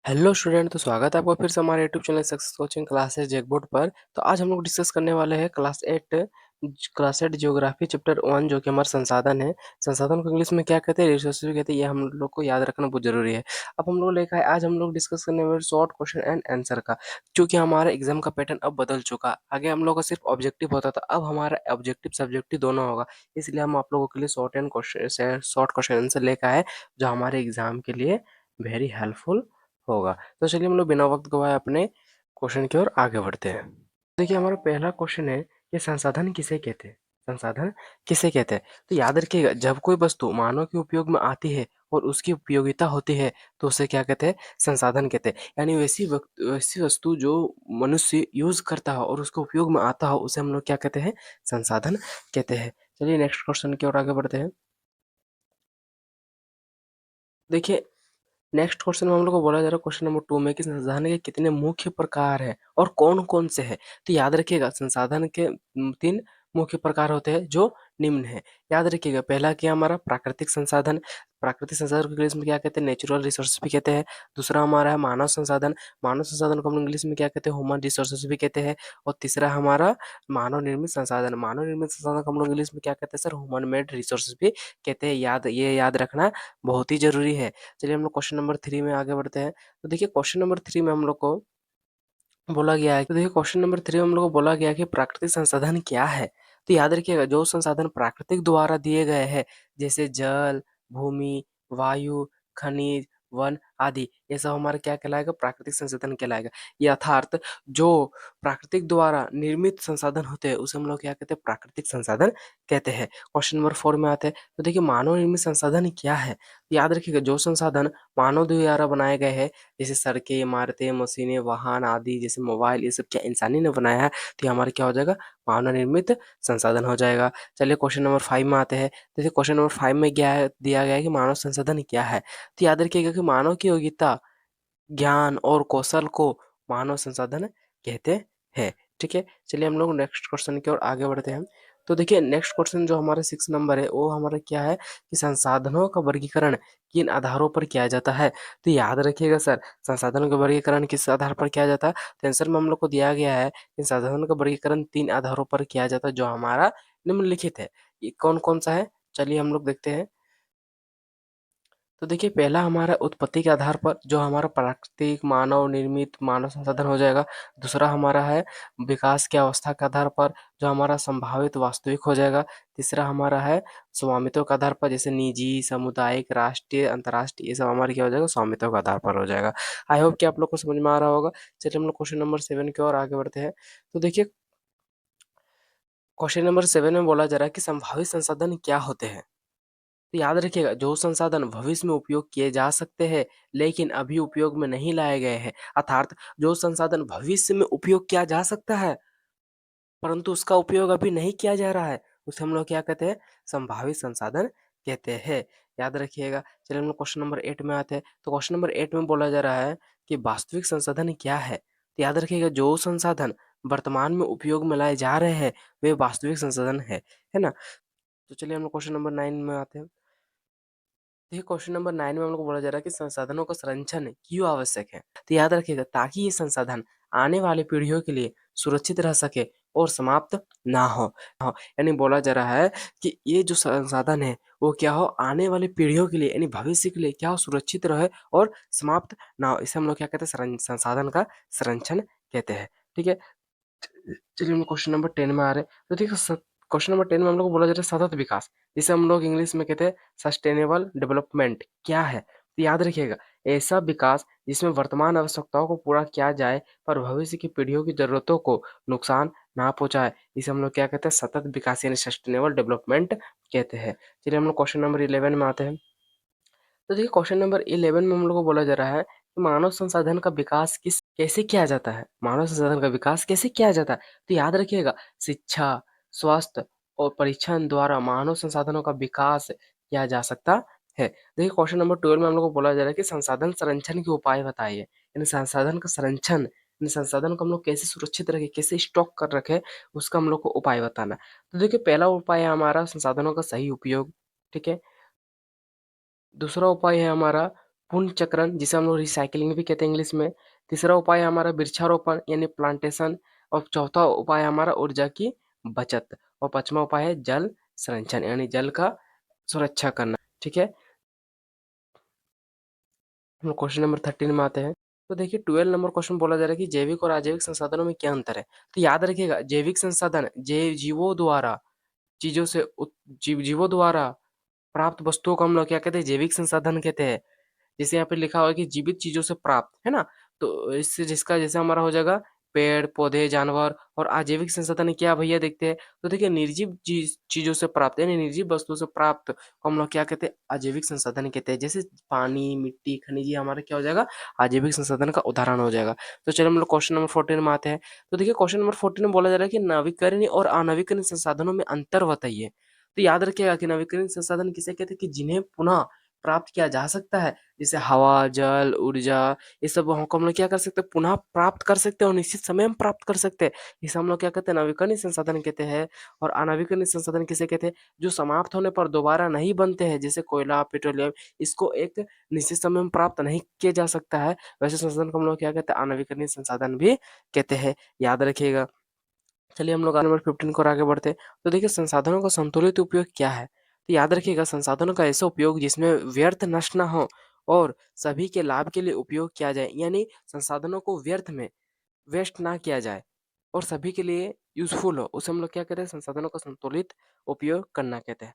Hello student, तो स्वागत है आपका फिर से हमारे YouTube channel success coaching classes Jackboard पर। तो आज हम लोग डिस्कस करने वाले हैं क्लास 8 ज्योग्राफी चैप्टर 1, जो कि हमारा संसाधन है। संसाधन को इंग्लिश में क्या कहते हैं, रिसोर्सेज भी कहते हैं। ये हम लोग को याद रखना बहुत जरूरी है। अब हम लोग लेकर आए, आज हम लोग डिस्कस करने वाले शॉर्ट क्वेश्चन एंड आंसर का, क्योंकि हमारा एग्जाम का पैटर्न अब बदल चुका। आगे हम लोग का सिर्फ ऑब्जेक्टिव होता था, अब हमारा ऑब्जेक्टिव सब्जेक्टिव दोनों होगा। इसलिए हम आप लोगों के लिए शॉर्ट क्वेश्चन आंसर लेकर आए, जो हमारे एग्जाम के लिए वेरी हेल्पफुल होगा। तो चलिए हम लोग बिना वक्त गवाए अपने क्वेश्चन की ओर आगे बढ़ते हैं। देखिए, हमारा पहला क्वेश्चन है कि संसाधन किसे कहते हैं। संसाधन किसे कहते हैं? तो याद रखिएगा, जब कोई वस्तु मानव के उपयोग में आती है और उसकी उपयोगिता होती है, तो उसे क्या कहते हैं? संसाधन कहते हैं। यानी वैसी वस्तु जो मनुष्य यूज करता हो और उसके उपयोग में आता हो, उसे हम लोग क्या कहते हैं? संसाधन कहते हैं। चलिए नेक्स्ट क्वेश्चन की ओर आगे बढ़ते हैं। देखिए, नेक्स्ट क्वेश्चन में हम लोग को बोला जा रहा है, क्वेश्चन नंबर 2 में, कि संसाधन के कितने मुख्य प्रकार हैं और कौन कौन से हैं। तो याद रखिएगा, संसाधन के 3 मुख्य प्रकार होते हैं, जो निम्न है। याद रखिएगा, पहला क्या हमारा प्राकृतिक संसाधन। प्राकृतिक संसाधन को इंग्लिश में क्या कहते हैं? नेचुरल रिसोर्स भी कहते हैं। दूसरा हमारा है मानव संसाधन। मानव संसाधन को हम इंग्लिश में क्या कहते हैं? ह्यूमन रिसोर्सेज भी कहते हैं। और तीसरा हमारा मानव निर्मित संसाधन। मानव निर्मित संसाधन को हम लोग इंग्लिश में क्या कहते हैं सर? ह्यूमन मेड रिसोर्सेज भी कहते हैं। याद रखना बहुत ही जरूरी है। चलिए हम लोग क्वेश्चन नंबर 3 में आगे बढ़ते हैं। तो देखिए, क्वेश्चन नंबर 3 में हम लोग को बोला गया है, तो देखिए क्वेश्चन नंबर 3 में हम लोग को बोला गया है कि प्राकृतिक संसाधन क्या है। तो याद रखिएगा, जो संसाधन प्राकृतिक द्वारा दिए गए हैं, जैसे जल, भूमि, वायु, खनिज, वन आदि, ये सब हमारा क्या कहलाएगा? प्राकृतिक संसाधन कहलाएगा। ये अर्थात जो प्राकृतिक द्वारा निर्मित संसाधन होते हैं, उसे हम लोग क्या कहते हैं? प्राकृतिक संसाधन कहते हैं। क्वेश्चन नंबर 4 में आते हैं। तो देखिए, मानव निर्मित संसाधन क्या है। याद रखिएगा, जो संसाधन मानव द्वारा बनाए गए हैं, जैसे सड़कें, इमारतें, मशीनें, वाहन आदि, जैसे मोबाइल, ये सब क्या इंसानी ने बनाया है, तो ये हमारा क्या हो जाएगा? मानव निर्मित संसाधन हो जाएगा। चलिए क्वेश्चन नंबर 5 में आते हैं। जैसे क्वेश्चन नंबर 5 में क्या है दिया गया है कि मानव संसाधन क्या है। तो याद रखिएगा कि मानव की योग्यता, ज्ञान और कौशल को मानव संसाधन कहते हैं। ठीक है, चलिए हम लोग नेक्स्ट क्वेश्चन की ओर आगे बढ़ते हैं। तो देखिए, नेक्स्ट क्वेश्चन जो हमारा 6 नंबर है, वो हमारा क्या है कि संसाधनों का वर्गीकरण किन आधारों पर किया जाता है। तो याद रखिएगा सर, संसाधनों का वर्गीकरण किस आधार पर किया जाता है। तो आंसर में हम लोग को दिया गया है कि संसाधनों का वर्गीकरण 3 आधारों पर किया जाता है, जो हमारा निम्नलिखित है। ये कौन कौन सा है, चलिए हम लोग देखते हैं। तो देखिए, पहला हमारा उत्पत्ति के आधार पर, जो हमारा प्राकृतिक मानव निर्मित मानव संसाधन हो जाएगा। दूसरा हमारा है विकास की अवस्था के आधार पर, जो हमारा संभावित वास्तविक हो जाएगा। तीसरा हमारा है स्वामित्व के आधार पर, जैसे निजी, सामुदायिक, राष्ट्रीय, अंतर्राष्ट्रीय, ये सब हमारा क्या हो जाएगा? स्वामित्व के आधार पर हो जाएगा। आई होप कि आप लोग को समझ में आ रहा होगा। चलिए हम लोग क्वेश्चन नंबर 7 की ओर आगे बढ़ते हैं। तो देखिए, क्वेश्चन नंबर 7 में बोला जा रहा है कि संभावित संसाधन क्या होते हैं। तो याद रखिएगा, जो संसाधन भविष्य में उपयोग किए जा सकते हैं लेकिन अभी उपयोग में नहीं लाए गए हैं, अर्थात जो संसाधन भविष्य में उपयोग किया जा सकता है परंतु उसका उपयोग अभी नहीं किया जा रहा है, उसे हम लोग क्या कहते हैं? संभावित संसाधन कहते हैं। याद रखिएगा। चलिए हम लोग क्वेश्चन नंबर 8 में आते हैं। तो क्वेश्चन नंबर 8 में बोला जा रहा है कि वास्तविक संसाधन क्या है। तो याद रखिएगा, जो संसाधन वर्तमान में उपयोग में लाए जा रहे हैं, वे वास्तविक संसाधन है ना। तो चलिए हम लोग क्वेश्चन नंबर 9 में आते हैं। देखिए, क्वेश्चन नंबर 9 में हम लोग को बोला जा रहा है कि संसाधनों का संरक्षण क्यों आवश्यक है। तो याद रखिएगा, ताकि ये संसाधन आने वाली पीढ़ियों के लिए सुरक्षित रह सके और समाप्त ना हो। यानी बोला जा रहा है कि ये जो संसाधन है, वो क्या हो? आने वाली पीढ़ियों के लिए, यानी भविष्य के लिए क्या हो? सुरक्षित रहे और समाप्त ना हो। इसे हम लोग क्या कहते हैं? संसाधन का संरक्षण कहते हैं। ठीक है, चलिए हम क्वेश्चन नंबर 10 में आ रहे हैं। तो देखिए, क्वेश्चन नंबर 10 में हम लोग को बोला जा रहा है सतत विकास, जिसे हम लोग इंग्लिश में कहते हैं सस्टेनेबल डेवलपमेंट क्या है। तो याद रखिएगा, ऐसा विकास जिसमें वर्तमान आवश्यकताओं को पूरा किया जाए पर भविष्य की पीढ़ियों की जरूरतों को नुकसान ना पहुंचाए, इसे हम लोग क्या कहते हैं? सतत विकास यानी सस्टेनेबल डेवलपमेंट कहते हैं। चलिए हम लोग क्वेश्चन नंबर 11 में आते हैं। तो देखिए, क्वेश्चन नंबर 11 में हम लोग को बोला जा रहा है कि मानव संसाधन का विकास कैसे किया जाता है। मानव संसाधन का विकास कैसे किया जाता है। तो याद रखिएगा, शिक्षा, स्वास्थ्य और परीक्षण द्वारा मानव संसाधनों का विकास किया जा सकता है। देखिए, क्वेश्चन नंबर 12 में हम लोग को बोला जा रहा है कि संसाधन संरक्षण के उपाय बताइए। यानी संसाधन का संरक्षण, यानी संसाधन को हम लोग कैसे सुरक्षित रखे, कैसे स्टॉक कर रखे, उसका हम लोग को उपाय बताना। तो देखिए, पहला उपाय है हमारा संसाधनों का सही उपयोग। ठीक है, दूसरा उपाय है हमारा पुनर्चक्रण जिसे हम लोग रिसाइक्लिंग भी कहते हैं इंग्लिश में। तीसरा उपाय है हमारा वृक्षारोपण यानी प्लांटेशन। और चौथा उपाय है हमारा ऊर्जा की बचत। और पांचवा उपाय है जल संरक्षण यानी जल का सुरक्षा करना। ठीक है, हम लोग क्वेश्चन नंबर 13 में आते हैं। तो देखिए 12 नंबर क्वेश्चन बोला जा रहा है कि जैविक और अजैविक संसाधनों में क्या अंतर है। तो याद रखिएगा, जैविक संसाधन जीवों द्वारा चीजों से जीवों द्वारा प्राप्त वस्तुओं को हम लोग क्या कहते हैं, जैविक संसाधन कहते हैं। जैसे यहाँ पे लिखा हुआ है कि जीवित चीजों से प्राप्त, है ना। तो इससे जिसका जैसे हमारा हो जाएगा पेड़ पौधे जानवर। और अजैविक संसाधन क्या भैया देखते हैं, तो देखिए निर्जीव चीजों से प्राप्त यानी निर्जीव वस्तुओं से प्राप्त को हम लोग क्या कहते हैं, अजैविक संसाधन कहते हैं। जैसे पानी मिट्टी खनिज, ये हमारा क्या हो जाएगा, अजैविक संसाधन का उदाहरण हो जाएगा। तो चलिए हम लोग क्वेश्चन नंबर 14 में आते हैं। तो देखिए क्वेश्चन नंबर 14 में बोला जा रहा है कि नवीकरणीय और अनवीकरणीय संसाधनों में अंतर बताइए। तो याद रखिएगा कि नवीकरणीय संसाधन किसे कहते हैं, कि जिन्हें पुनः प्राप्त किया जा सकता है। जैसे हवा जल ऊर्जा, ये सब हम लोग क्या कर सकते हैं, पुनः प्राप्त कर सकते हैं और निश्चित समय में प्राप्त कर सकते हैं। इसे हम लोग क्या कहते हैं, नवीकरणीय संसाधन कहते हैं। और अनवीकरणीय संसाधन किसे कहते हैं, जो समाप्त होने पर दोबारा नहीं बनते हैं, जैसे कोयला पेट्रोलियम। इसको एक निश्चित समय में प्राप्त नहीं किया जा सकता है, वैसे संसाधन को हम लोग क्या कहते हैं, अनवीकरणीय संसाधन भी कहते हैं। याद रखिएगा। चलिए हम लोग नंबर 15 को और आगे बढ़ते हैं। तो देखिए संसाधनों का संतुलित उपयोग क्या है। तो याद रखिएगा, संसाधनों का ऐसा उपयोग जिसमें व्यर्थ नष्ट ना हो और सभी के लाभ के लिए उपयोग किया जाए। यानी संसाधनों को व्यर्थ में वेस्ट ना किया जाए और सभी के लिए यूजफुल हो, उसे हम लोग क्या कहते हैं, संसाधनों का संतुलित उपयोग करना कहते हैं।